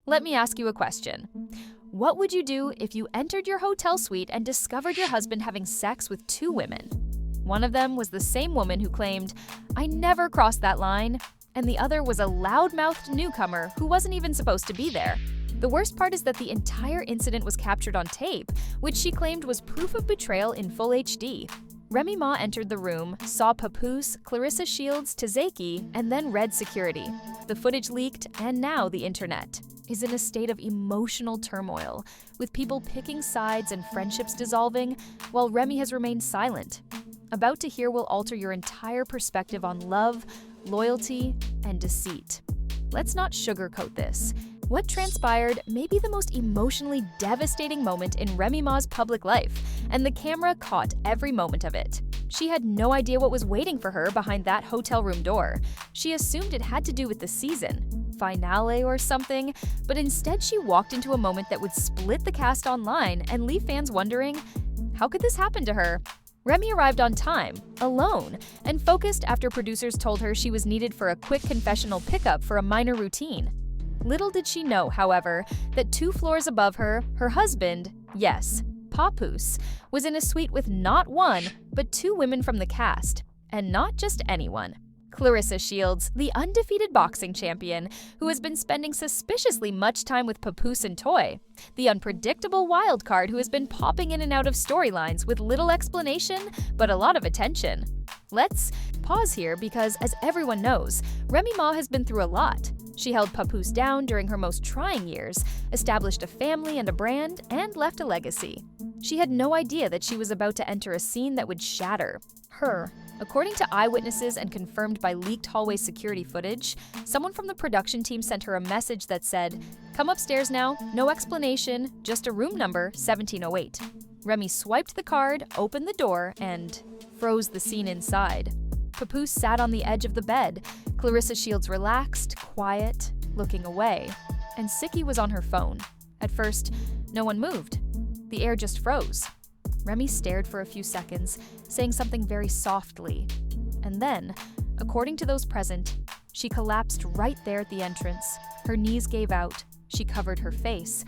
Let me ask you a question. What would you do if you entered your hotel suite and discovered your husband having sex with two women? One of them was the same woman who claimed, "I never crossed that line," and the other was a loud-mouthed newcomer who wasn't even supposed to be there. The worst part is that the entire incident was captured on tape, which she claimed was proof of betrayal in full HD. Remy Ma entered the room, saw Papoose, Claressa Tesehki, and then read security. The footage leaked, and now the internet is in a state of emotional turmoil, with people picking sides and friendships dissolving, while Remy has remained silent. About to hear will alter your entire perspective on love, loyalty, and deceit. Let's not sugarcoat this. What transpired may be the most emotionally devastating moment in Remy Ma's public life, and the camera caught every moment of it. She had no idea what was waiting for her behind that hotel room door. She assumed it had to do with the season, finale or something, but instead she walked into a moment that would split the cast online and leave fans wondering, how could this happen to her? Remy arrived on time, alone, and focused after producers told her she was needed for a quick confessional pickup for a minor routine. Little did she know, however, that 2 floors above her, her husband, yes, Papoose, was in a suite with not one, but 2 women from the cast. And not just anyone. Claressa Shields, the undefeated boxing champion, who has been spending suspiciously much time with Papoose and Toy. The unpredictable wildcard who has been popping in and out of storylines with little explanation, but a lot of attention. Let's pause here because, as everyone knows, Remy Ma has been through a lot. She held Papoose down during her most trying years, established a family and a brand, and left a legacy. She had no idea that she was about to enter a scene that would shatter her. According to eyewitnesses and confirmed by leaked hallway security footage, someone from the production team sent her a message that said, "Come upstairs now, no explanation, just a room number, 1708. Remy swiped the card, opened the door, and froze the scene inside. Papoose sat on the edge of the bed, Claressa Shields relaxed, quiet, looking away, and Siki was on her phone. At first, no one moved. The air just froze. Remy stared for a few seconds, saying something very softly. And then, according to those present, she collapsed right there at the entrance. Her knees gave out, she covered her face,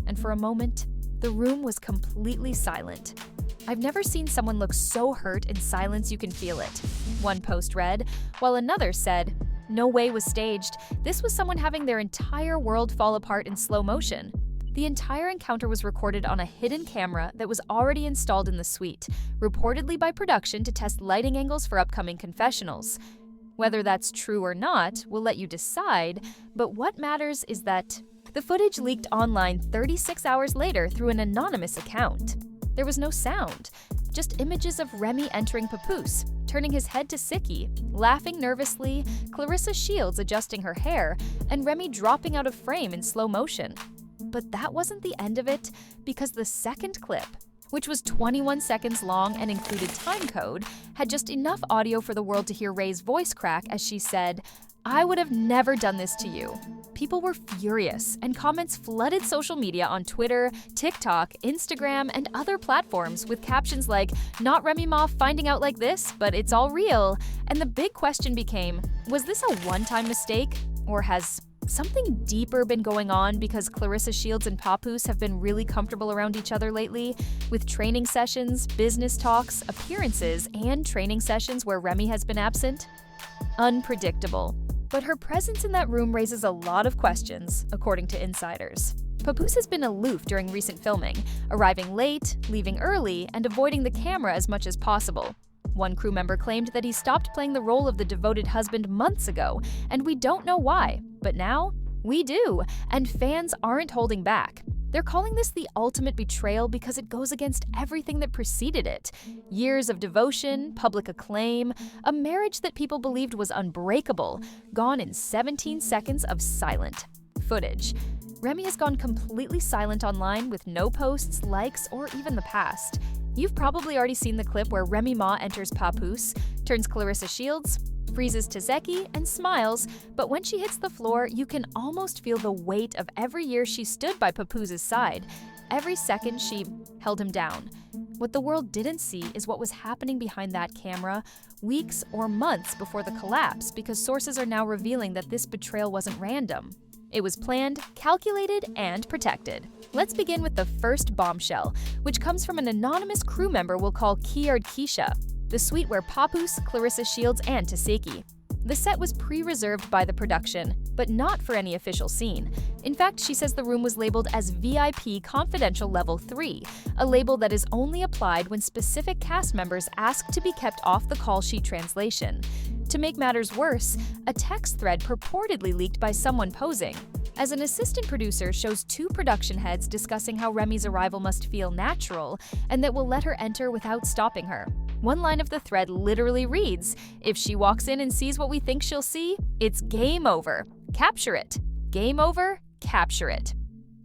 and for a moment, the room was completely silent. "I've never seen someone look so hurt in silence you can feel it," one post read, while another said, "No way was staged. This was someone having their entire world fall apart in slow motion." The entire encounter was recorded on a hidden camera that was already installed in the suite, reportedly by production to test lighting angles for upcoming confessionals. Whether that's true or not, we'll let you decide, but what matters is that the footage leaked online 36 hours later through an anonymous account. There was no sound, just images of Remy entering Papoose, turning his head to Siki, laughing nervously, Claressa Shields adjusting her hair, and Remy dropping out of frame in slow motion. But that wasn't the end of it, because the second clip, which was 21 seconds long and included timecode, had just enough audio for the world to hear Ray's voice crack as she said, "I would have never done this to you." People were furious, and comments flooded social media on Twitter, TikTok, Instagram, and other platforms with captions like, "Not Remy Ma finding out like this, but it's all real." And the big question became, was this a one-time mistake, or has something deeper been going on because Claressa Shields and Papoose have been really comfortable around each other lately, with training sessions, business talks, appearances, and training sessions where Remy has been absent? Unpredictable. But her presence in that room raises a lot of questions, according to insiders. Papoose has been aloof during recent filming, arriving late, leaving early, and avoiding the camera as much as possible. One crew member claimed that he stopped playing the role of the devoted husband months ago, and we don't know why. But now, we do, and fans aren't holding back. They're calling this the ultimate betrayal because it goes against everything that preceded it. Years of devotion, public acclaim, a marriage that people believed was unbreakable, gone in 17 seconds of silent footage. Remy has gone completely silent online with no posts, likes, or even the past. You've probably already seen the clip where Remy Ma enters Papoose, turns Claressa Shields, freezes Tesehki, and smiles, but when she hits the floor, you can almost feel the weight of every year she stood by Papoose's side, every second she held him down. What the world didn't see is what was happening behind that camera weeks or months before the collapse, because sources are now revealing that this betrayal wasn't random. It was planned, calculated, and protected. Let's begin with the first bombshell, which comes from an anonymous crew member we'll call Keisha, the suite where Papoose, Claressa Shields, and Tesehki. The set was pre-reserved by the production, but not for any official scene. In fact, she says the room was labeled as VIP Confidential Level 3, a label that is only applied when specific cast members ask to be kept off the call sheet translation. To make matters worse, a text thread purportedly leaked by someone posing as an assistant producer shows two production heads discussing how Remy's arrival must feel natural and that will let her enter without stopping her. One line of the thread literally reads, "If she walks in and sees what we think she'll see, it's game over. Capture it. Game over, capture it."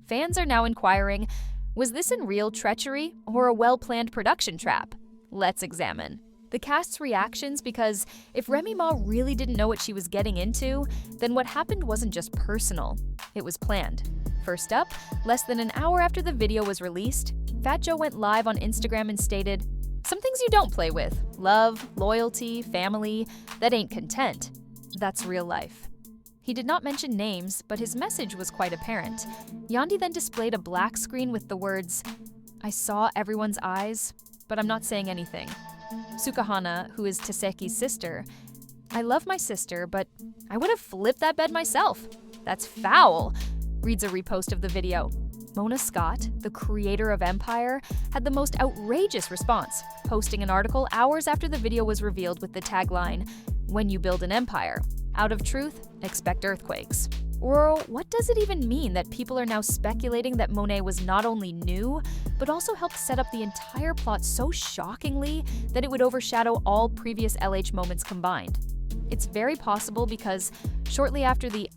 Fans are now inquiring, was this in real treachery or a well-planned production trap? Let's examine the cast's reactions, because if Remy Ma really didn't know what she was getting into, then what happened wasn't just personal, it was planned. First up, less than an hour after the video was released, Fat Joe went live on Instagram and stated, "Some things you don't play with: love, loyalty, family. That ain't content. That's real life." He did not mention names, but his message was quite apparent. Yandi then displayed a black screen with the words, "I saw everyone's eyes, but I'm not saying anything." Sukahana, who is Tesehki's sister, "I love my sister, but I would have flipped that bed myself. That's foul," reads a repost of the video. Mona Scott, the creator of Empire, had the most outrageous response, posting an article hours after the video was revealed with the tagline, "When you build an empire, out of truth, expect earthquakes." Or what does it even mean that people are now speculating that Monet was not only new, but also helped set up the entire plot so shockingly that it would overshadow all previous LH moments combined? It's very possible because shortly after the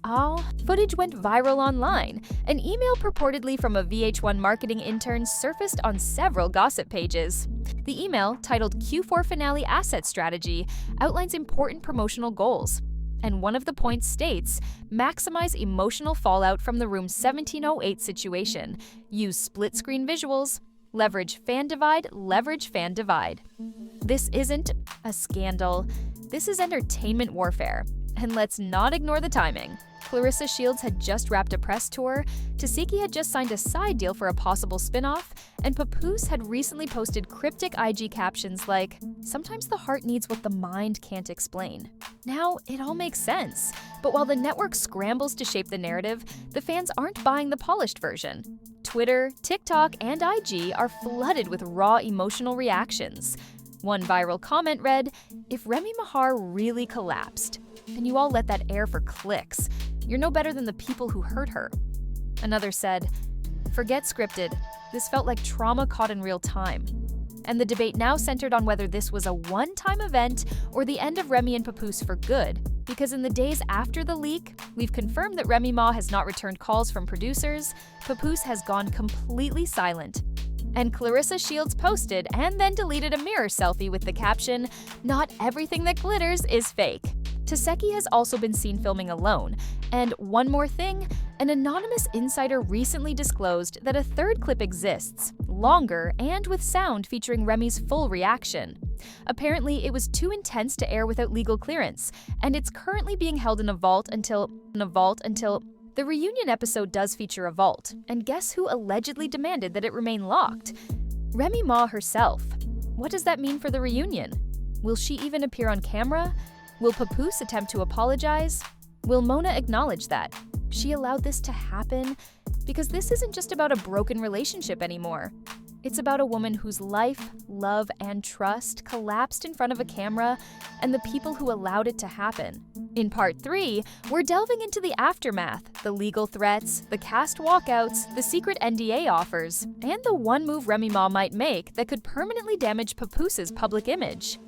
footage went viral online, an email purportedly from a VH1 marketing intern surfaced on several gossip pages. The email, titled Q4 Finale Asset Strategy, outlines important promotional goals. And one of the points states, maximize emotional fallout from the room 1708 situation, use split-screen visuals, leverage fan divide. This isn't a scandal. This is entertainment warfare. And let's not ignore the timing. Claressa Shields had just wrapped a press tour, Tesehki had just signed a side deal for a possible spin-off, and Papoose had recently posted cryptic IG captions like, "Sometimes the heart needs what the mind can't explain." Now, it all makes sense, but while the network scrambles to shape the narrative, the fans aren't buying the polished version. Twitter, TikTok, and IG are flooded with raw emotional reactions. One viral comment read, "If Remy Ma really collapsed, and you all let that air for clicks, you're no better than the people who hurt her." Another said, "Forget scripted. This felt like trauma caught in real time." And the debate now centered on whether this was a one-time event or the end of Remy and Papoose for good, because in the days after the leak, we've confirmed that Remy Ma has not returned calls from producers, Papoose has gone completely silent, and Claressa Shields posted and then deleted a mirror selfie with the caption, "Not everything that glitters is fake." Tesehki has also been seen filming alone. And one more thing, an anonymous insider recently disclosed that a third clip exists, longer and with sound featuring Remy's full reaction. Apparently, it was too intense to air without legal clearance, and it's currently being held in a vault until the reunion episode does feature a vault. And guess who allegedly demanded that it remain locked? Remy Ma herself. What does that mean for the reunion? Will she even appear on camera? Will Papoose attempt to apologize? Will Mona acknowledge that she allowed this to happen? Because this isn't just about a broken relationship anymore. It's about a woman whose life, love, and trust collapsed in front of a camera and the people who allowed it to happen. In Part 3, we're delving into the aftermath, the legal threats, the cast walkouts, the secret NDA offers, and the one move Remy Ma might make that could permanently damage Papoose's public image.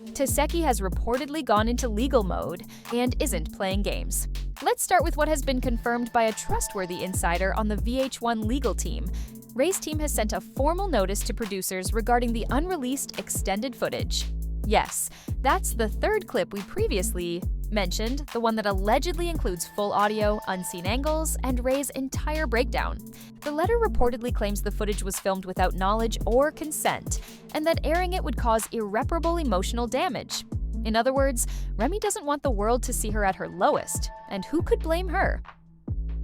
Tesehki has reportedly gone into legal mode and isn't playing games. Let's start with what has been confirmed by a trustworthy insider on the VH1 legal team. Ray's team has sent a formal notice to producers regarding the unreleased extended footage. Yes, that's the third clip we previously mentioned, the one that allegedly includes full audio, unseen angles, and Ray's entire breakdown. The letter reportedly claims the footage was filmed without knowledge or consent, and that airing it would cause irreparable emotional damage. In other words, Remy doesn't want the world to see her at her lowest, and who could blame her?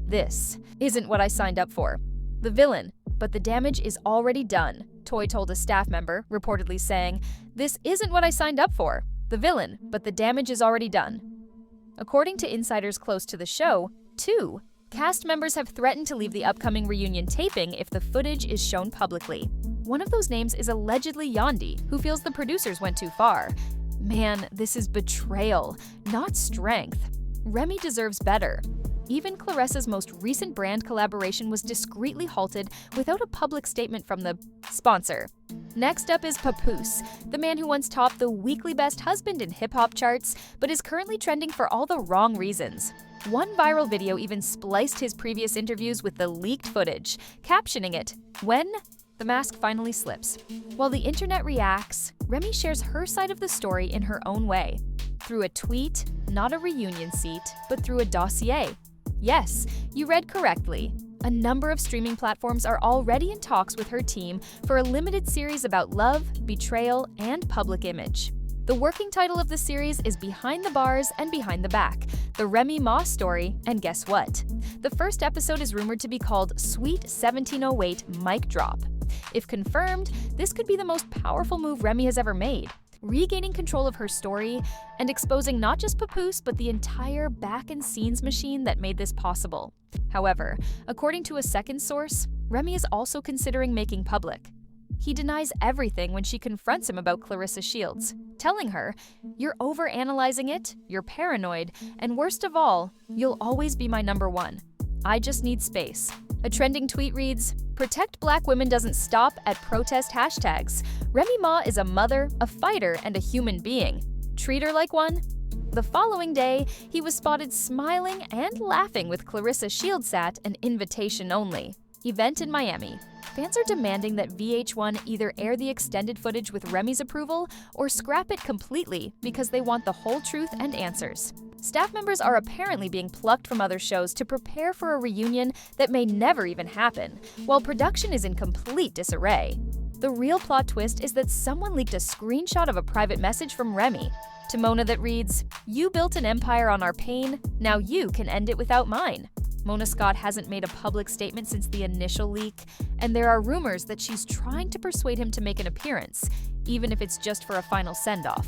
"This isn't what I signed up for. The villain, but the damage is already done," Toy told a staff member, reportedly saying, "This isn't what I signed up for. The villain, but the damage is already done." According to insiders close to the show, 2 cast members have threatened to leave the upcoming reunion taping if the footage is shown publicly. One of those names is allegedly Yandi, who feels the producers went too far. Man, this is betrayal, not strength. Remy deserves better. Even Claressa's most recent brand collaboration was discreetly halted without a public statement from the sponsor. Next up is Papoose, the man who once topped the weekly best husband in hip-hop charts, but is currently trending for all the wrong reasons. One viral video even spliced his previous interviews with the leaked footage, captioning it, "When the mask finally slips." While the internet reacts, Remy shares her side of the story in her own way. Through a tweet, not a reunion seat, but through a dossier. Yes, you read correctly. A number of streaming platforms are already in talks with her team for a limited series about love, betrayal, and public image. The working title of the series is Behind the Bars and Behind the Back, the Remy Ma story, and guess what? The first episode is rumored to be called Sweet 1708 Mic Drop. If confirmed, this could be the most powerful move Remy has ever made, regaining control of her story and exposing not just Papoose but the entire back-and-scenes machine that made this possible. However, according to a second source, Remy is also considering making public. He denies everything when she confronts him about Claressa Shields, telling her, "You're overanalyzing it, you're paranoid, and worst of all, you'll always be my number one. I just need space." A trending tweet reads, "Protect Black women doesn't stop at protest hashtags. Remy Ma is a mother, a fighter, and a human being. Treat her like one." The following day, he was spotted smiling and laughing with Claressa Shields at an invitation-only event in Miami. Fans are demanding that VH1 either air the extended footage with Remy's approval or scrap it completely because they want the whole truth and answers. Staff members are apparently being plucked from other shows to prepare for a reunion that may never even happen, while production is in complete disarray. The real plot twist is that someone leaked a screenshot of a private message from Remy to Mona that reads, "You built an empire on our pain, now you can end it without mine." Mona Scott hasn't made a public statement since the initial leak, and there are rumors that she's trying to persuade him to make an appearance, even if it's just for a final send-off.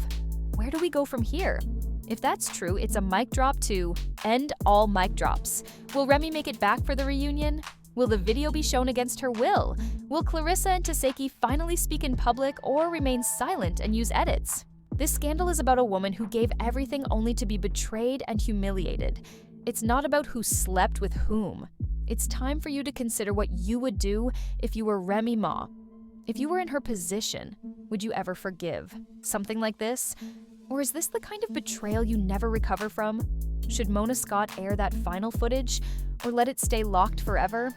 Where do we go from here? If that's true, it's a mic drop to end all mic drops. Will Remy make it back for the reunion? Will the video be shown against her will? Will Claressa and Tesehki finally speak in public or remain silent and use edits? This scandal is about a woman who gave everything only to be betrayed and humiliated. It's not about who slept with whom. It's time for you to consider what you would do if you were Remy Ma. If you were in her position, would you ever forgive something like this? Or is this the kind of betrayal you never recover from? Should Mona Scott air that final footage or let it stay locked forever?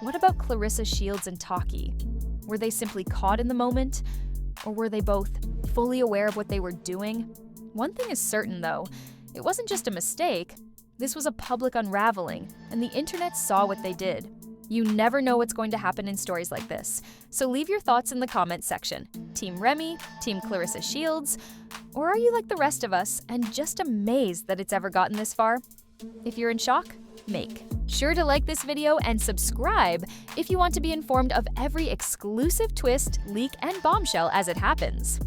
What about Claressa Shields and Taki? Were they simply caught in the moment? Or were they both fully aware of what they were doing? One thing is certain though, it wasn't just a mistake. This was a public unraveling, and the internet saw what they did. You never know what's going to happen in stories like this, so leave your thoughts in the comments section. Team Remy, Team Claressa Shields, or are you like the rest of us and just amazed that it's ever gotten this far? If you're in shock, make sure to like this video and subscribe if you want to be informed of every exclusive twist, leak, and bombshell as it happens.